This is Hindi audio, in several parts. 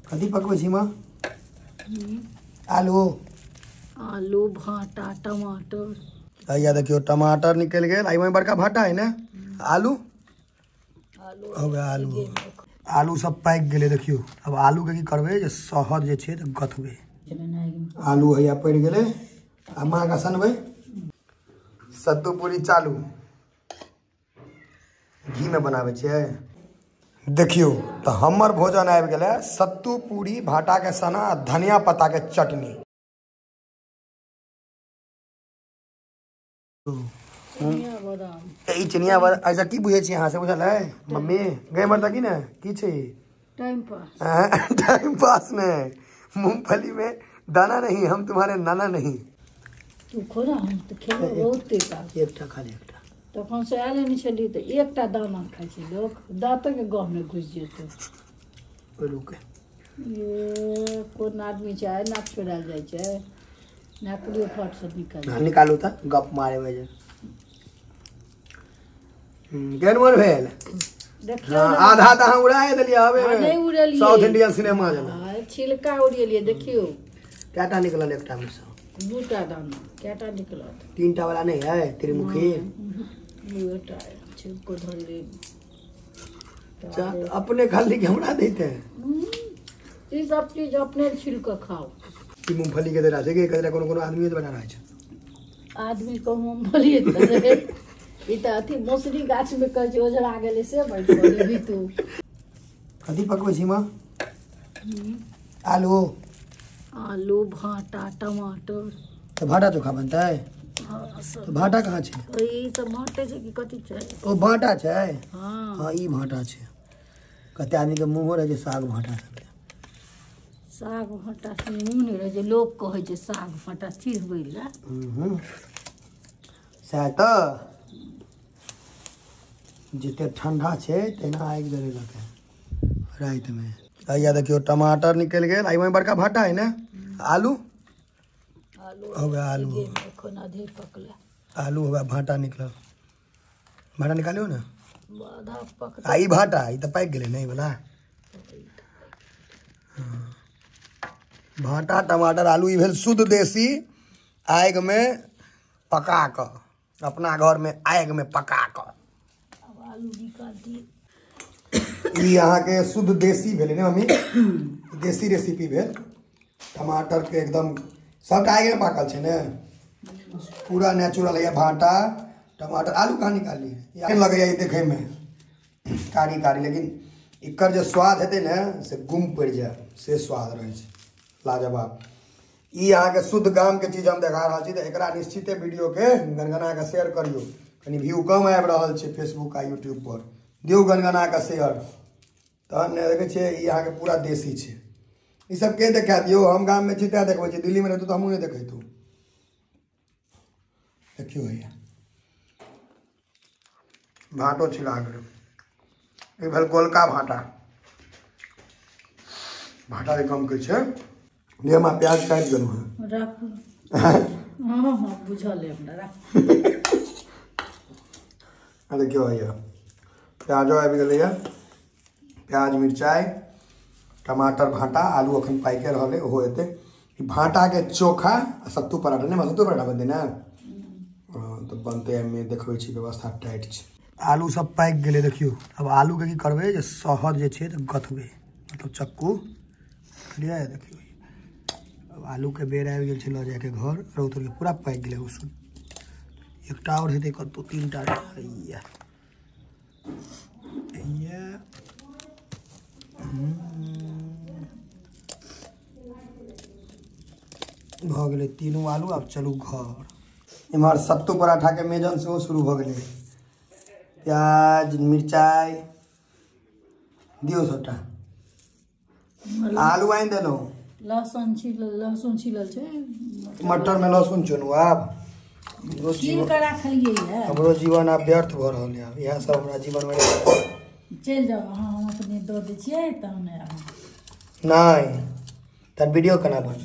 कथी पकबै छी माँ? आलू आलू भाटा टमाटर। या देखियो टमाटर निकल गए। आई में बड़का भाटा है ना। आलू हो गया। आलू सब पाक गए। देखियो अब आलू के की करबे जे शहद जे छे त गथबे। आलू हैया पड़ गए। आ माँ का सनबे सत्तू पूरी चालू घी में बनावे छे। देखियो तो हमर भोजन आबि गेले सत्तू पूरी भाटा के सना धनिया पत्ता के चटनी। चिनिया बादाम ऐसा की बुझे छी यहाँ से बुझल है मम्मी गए मरता की ना की छे टाइम पास। टाइम पास ने मूंगफली में दाना नहीं हम तुम्हारे नाना नहीं। तू खोला हम तो खेलो बहुत तेज एकटा खा ले एकटा तखन से आयल नहीं छली तो एकटा दाना खाइ छै लोग दांत के गह में घुस जेतै। रुके ये कोन आदमी छै नाक छोड़ाल जाइ छै नाकलियो फट से निकालू त गप मारे में जे केन मोर भेल देखियो आधा त हम उड़ाए देलिए। हबे नहीं उड़ेलिए साउथ इंडियन सिनेमा जना छिलका उड़ेलिए। देखियो केटा निकलल एकटा में से दूटा दाना केटा निकलत। तीनटा वाला नहीं है त्रिमुखी दूटा छिलको धर ले अपने खाली के हमरा देते हैं। ई सब चीज अपने छिलका खाओ। ई मूंगफली के तरह से के कजरा कोनो आदमी बना रहा है। आदमी को मूंगफली दे ई त अथी मौसरी गाछ में कह जे ओजरा गेले से बैठ गेली तू। कथी पकबै छी माँ? आलू आलू भाटा टमाटर। तो भाटा चोखा बनता है। तो भाटा कहाँ छे? ई सब भाटे छै कि कथी छै? ओ भाटा छै। हां हां ई भाटा छै। कते आदमी के मुंह रहे जे साग भाटा सब। साग भाटा से मुंह नहीं रहे जे लोग कहे जे साग भाटा चिरबै ला। सैह त जिते ठंडा छे तेना आगि जरेलक रात में। या देखियो टमाटर निकल गए। आई में बड़का भाटा है ना। आलू हो गया। आलू आधे पकले। आलू हो गया। भाटा निकल भाटा निकालियो ना आधा पक। आई भाटा ई तो पाक गेले नहीं वाला। भाटा टमाटर आलू ई भेल शुद्ध देसी आग में पका क अपना घर में आग में पका क। अब आलू निकाल दी। ई यहाँ के शुद्ध देसी भेले ना मम्मी देसी रेसिपी भेल। टमाटर के एकदम सब आगे में पाकल छे ने पूरा नेचुरल है। भाटा टमाटर आलू कहाँ निकाली है लगे देखे में कारी कारी लेकिन इकर जो स्वाद हेते ना से गुम पड़ जाए से स्वाद रहे छे लाजवाब। ई यहाँ के शुद्ध गाम के चीज हम देखा रहा छी तो एकरा निश्चित वीडियो के गनगना के शेयर करियो। कनी व्यू कम आबि रहल छे फेसबुक आ यूट्यूब पर दियो गनगना के शेयर तहन देखे छे ई यहाँ के पूरा देसी छे। ई सब के देखा दियो हम गाम में छी त देखबे छी दिल्ली में रहतू तो हमहू नहीं देखैतू। देखियो भैया भाटो छिला गेल। ई भेल गोलका भाटा। भाटा के कम के छे ले मां प्याज काट देलु है राखू। हां हां बुझल है हमरा राख। आ देखियो भैया प्याजो आबि गेलै है। प्याज मिर्चाई टमाटर भाटा आलू अखन पाइके रहले ओहो हेते। भाटा के चोखा सत्तू पराठा नहीं सत्तू पराठा बनते ना तो बनते में देखबे छी व्यवस्था टाइट छे। आलू सब पाक गेले। देखियो अब आलू के की करबे जे शहद जे छे त गथबे मतलब चक्कू लिया है। देखियो अब आलू के बेर आबि गेल छे ल जाके घर रौद के पूरा पाक गेले। उसुन एकटा और हेते कतो तीनटा हैया हैया भ गेले तीनों आलू। अब चलू घर। इमहर सत्तू पराठा के मेजन से शुरू भ गेले। प्याज मिर्चाई दियो सबटा आलू आइन देलो लहसुन छिलल छै। मटर में लहसुन चुनू आब छील के राखलिए है। हमरो जीवन आब व्यर्थ भ रहल है। यह सब हमरा जीवन में चल जाओ हम अपने दो दे छिए तहन नहीं तर वीडियो केना बन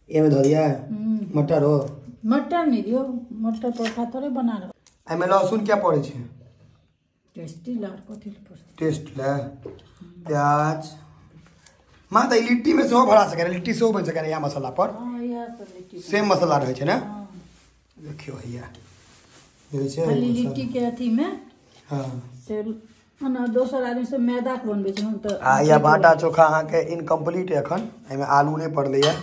ए में ध दिया मटर हो मटर नहीं दियो मटर परोठा थोड़े बना रहो। आई में लहसुन क्या पड़े छे टेस्टी लार कथि पर टेस्ट ले प्याज माँ तो लिट्टी में से भरा सके लिट्टी से बन सके यहाँ मसाला पर हाँ यह सब लिट्टी सेम मसाला रहे छै ना हाँ। देखियो भैया खाली लिट्टी के अथी में हाँ से ना दोसर आदमी से मैदा के बनबे छै हम तो या भाटा चोखा अहाँ के इनकम्प्लीट है अखन एमे आलू नहीं पड़ले है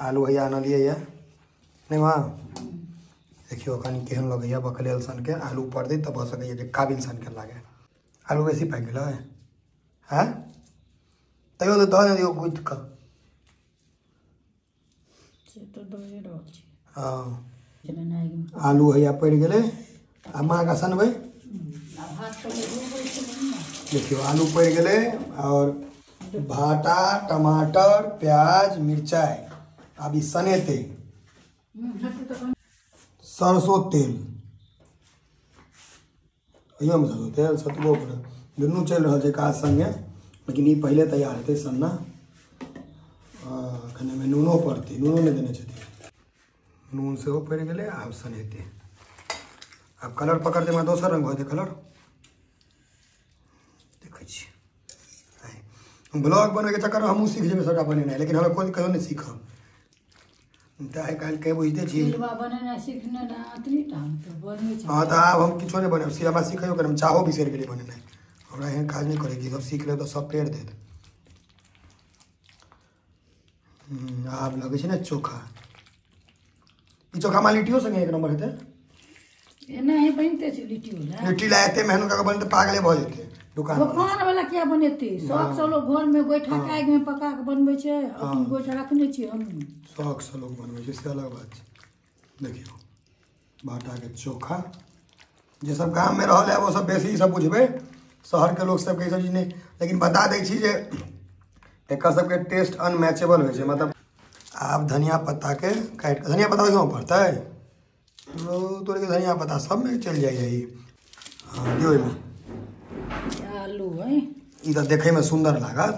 आलू भैया आनलिए है नहीं माँ देखियो अखन केहन लगे बकलेल सन के आलू पड़ दे तब भ सके जे काबिल सन के लागे आलू बेसी पाकि गेल हैं तैयो तो दऽ दियौ गुथि कऽ से तो दए रहल छै हाँ आलू हैया पड़ि गेलै आ माँ का सनबै देखियो आलू पड़ गए और भाटा टमाटर प्याज मिर्चाई अभी सनेते सरसों तेल अयो में सरसों तेल सतुओ पर दुनू चल रहा है काज संगे लेकिन ये पहले तैयार हेतै सन्ना कने में नूनो पड़तै नूनो नहीं देने छथिन नून से पड़ गए आब सनेते अब कलर पकड़ दे दोसर रंग होते कलर ब्लॉग बने के चक्कर में हमहूँ सीख जेबे सबटा बनेनाइ लेकिन हमें कोई कहियो नहीं सीखब तो आइ काल्हि के बुझते छी हाँ तो आब हम किछो नहीं बने हमरा सीखियो कर हम चाहो बिसरि गेलिए बनेनाइ हमरा एहन काज नहीं करे कि सब सीख ले तो सब पेड़ देत आब लगे छै ने चोखा ई चोखा में लिट्टियो संगे एक नंबर हेतै नहीं बनते छै लिट्टी वाला लिट्टी ला एते मेहनत करके बनते पागले भ जेतै दुकान वाला क्या बनेते शौक से लोग घर में गोइठा आगि में पका के बनबे छै अपन गोइठा रखने छी हम शौक से लोग बनबे छै से अलग बात छै देखियो भाटा के चोखा जे सब गांव में रहल है वो सब बेसी सब बुझबे शहर के लोग सब के सब चीज नहीं लेकिन बता दै छी जे एकर सब के टेस्ट अनमैचेबल होय छै मतलब आप धनिया पत्ता के काट के धनिया पत्ता क्यों पड़ता है तोड़ के धनिया पत्ता सब में चल जाइए ई हां दियो में आलू है ई तो देखे में सुंदर लागत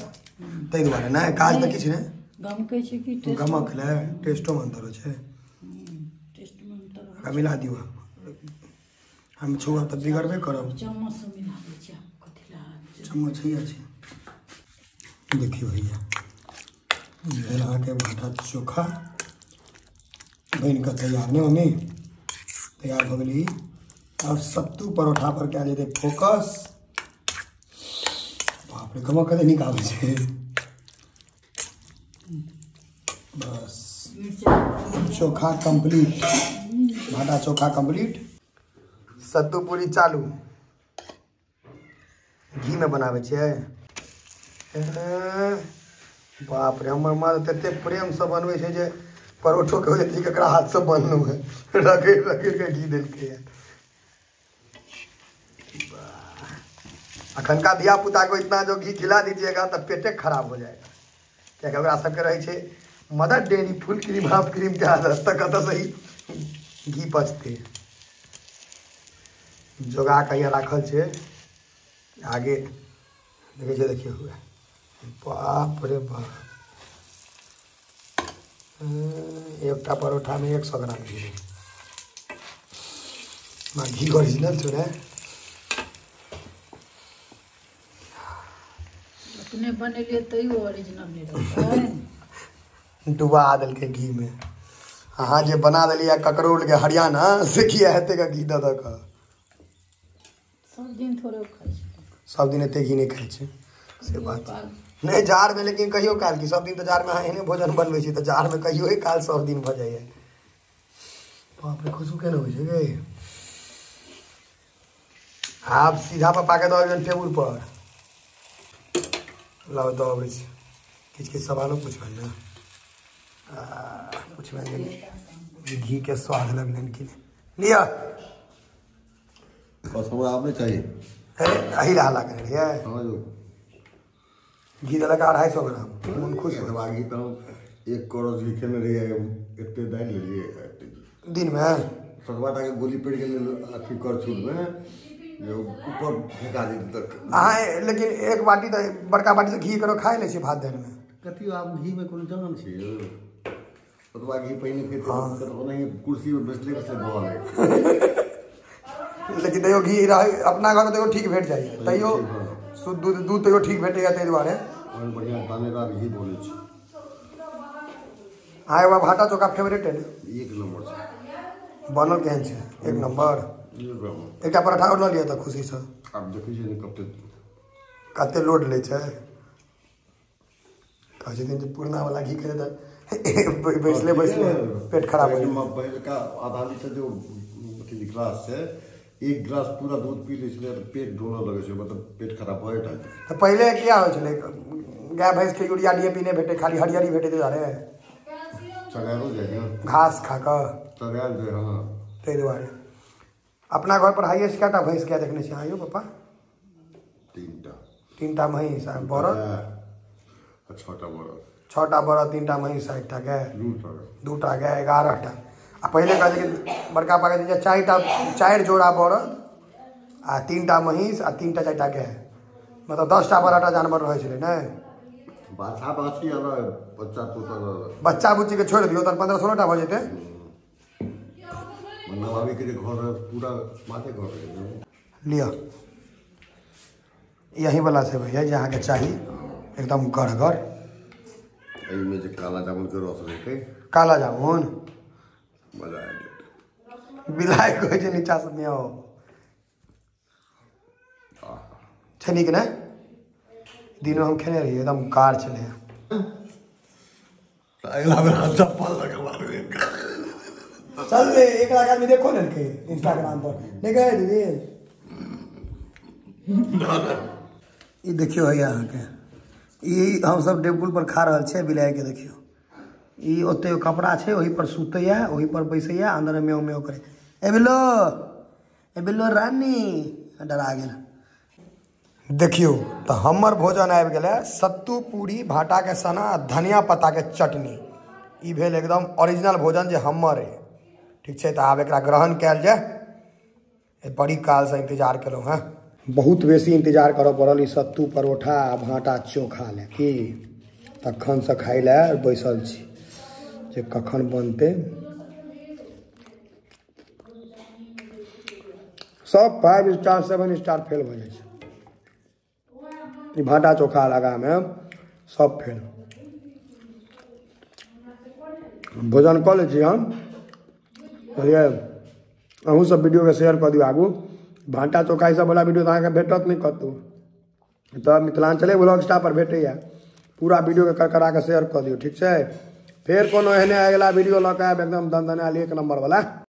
तै दुआरे ना काज त किछ नै गमकै छै कि टेस्ट गमक ले टेस्टो में अंतर छै टेस्ट में अंतर का मिला दियो हम छुआ त बिगड़बे करब चम्मच से मिला दै छी कथि ला चम्मच है छै देखियो भैया भेला के भाटा चोखा बन के तैयार नहीं मम्मी तैयार हो गई और सत्तू परोठा पर क्या देते फोकस बाप रे गमक कदे निकाल छै बस चोखा कंप्लीट भाटा चोखा कंप्लीट सत्तू पूरी चालू घी में बनावे छै बाप रे हमर माँ तते प्रेम से बनवे छै जे परोठो के होती ककरा हाथ से बनलो है रगड़ रगड़ के घी देलकै अखन का धिया पुता को इतना जो घी खिला दीजिएगा तो पेटे खराब हो जाएगा क्या ओकरा सबके रहे छै mother dairy full cream half cream के आदत तक तो सही घी पचते जोगा कहिया राखल छै आगे देखे देखिए हुए बाप रे बाप एकटा परोठा में 100 ग्राम घी घी ओरिजिनल छो रे अपने बनेलिए तैयो ओरिजिनल नहीं रहता डुबा देलकै घी में अहाँ जे बना देलिए ककरोल के हरियाणा से किया हेतै का घी दऽ कऽ सब दिन थोड़े खाइ छै सब दिन एते घी नहीं खाइ छै से बात नहीं जार में लेकिन कहियो काल की सब दिन तो जार में एहने भोजन बनबै छी तो जार में कहियो काल सब दिन भ जाइए बाप रे खुशबू केना होइ छै गे आप सीधा पप्पा के दऽ देबनि टेबुल पर लाओ दऽ अबै छी किछु किछु सवालो पूछबनि ने पूछबनि घी के स्वाद लगलनि कि लिया बस हमरा आप नहीं चाहिए अरे अही हाला कर रहिए हाँ जो घी देलक 250 ग्राम मन खुश हो घी तो 1 करोड़ घी खेने रहिए एते डाल लेलिए दिन में सतबाटा के गोली पड़ गेल अथी कर छूट में जो ऊपर फेंका दी तक अहाँ लेकिन एक बाटी तो बड़का बाटी से घी करो खाए ले छी भात दालि में कथी आप घी में कोनो जलन छै सतबा घी पहिने फेंक तो नहीं कुर्सी में बैठले से बोल लेकिन तैयो घी अपना घर में तैयो ठीक भेट जाइए तैयो शुद्ध दूध तैयो ठीक भेटैया ताहि दुआरे और बढ़िया दानेदार घी बोले छी। हाँ एगो भाटा चोखा फेवरेट है ना? 1 नंबर छै। बनल केहन छै? 1 नंबर। एक पराठा और ल लिया था खुशी से। अब देखै छियै कते लोड ले छै। कहै दिन पुरना वाला घी खेले त बैसले पेट खराब हो जाए। पहले का आधा लीटर जो गिलास है, 1 गिलास पूरा दूध पी लै छलै त पेट ढोलऽ लगै छै, मतलब पेट खराब भऽ जाइ। त पहिले क्या होइ छलै? गाय भैंस के यूरिया डीएपी नहीं भेटे, खाली हरियरी भेटे दुआरे चगारो जाए घास खा क चगायल जाए। हाँ ताहि दुआरे अपना घर पर हाईएस्ट क्या भैंस क्या देखने से आइयो पापा? 3टा महीस आ बरद, 6टा बरद, 3टा महीस, 1टा गाय, 2टा गाय, 11टा। आ पहले कहते कि बड़का पापा कहते 4 जोड़ा बरद आ 3टा महीस आ 3टा 4टा गाय, मतलब 10टा 12टा जानवर रहे छलै ने। बाछा बाछी अलग, बच्चा तोता अलग। बच्चा बुच्ची के छोड़ दियो त 15-16टा भ जेते। नवाबी के घर पूरा माथे घर लिया यही वाला से भैया जहाँ के चाहिए एकदम गढ़गर। में जो काला जामुन के रस रहे, काला जामुन मजा आ बिलाय कोई जे नीचा से मियाओ छनी के ना दिन में हम खेले रही एकदम कार चले। अगला बेर चप्पल लगा चल रे एक लाख आदमी देखो ना के इंस्टाग्राम पर नहीं गए दीदी। ये देखियो है यहाँ के ये हम सब टेबुल पर खा रहा छे बिलाय के देखियो। ये ओते कपड़ा छे वही पर सुते है, वही पर बैसे है, अंदर में म्याऊ करे। ए बिल्लो रानी डरा गेल। देखियो तो हमर भोजन आबि गेलै सत्तू पूरी भाटा के सना धनिया पत्ता के चटनी। ई भेल एकदम ओरिजिनल भोजन जे हमर है। ठीक है तो आब एकरा ग्रहण कैल जाए। बड़ी काल से इंतजार केलहुँ हैं, बहुत बेसी इंतजार करऽ पड़ल। ई सत्तू परोठा आ भाटा चोखा ले कि तखन से खाइ ले बैसल छी जे कखन बनते। सब 5 स्टार 7 स्टार फेल हो जाए। भाटा चोखा लगा में सब फेल। भोजन कऽ लै छी हम, बुझलिए। अहूँ सब वीडियो के शेयर कर दियो आगू। भाटा चोखा सब वाला वीडियो तो भेटत नहीं कतौ, तो मिथिलांचले ब्लॉग स्टार पर भेटैया। पूरा वीडियो के करा के शेयर कर दियो, ठीक है। फिर कोनो एहने अगला वीडियो लऽ के आयब एकदम दनदनायल 1 नंबर वाला।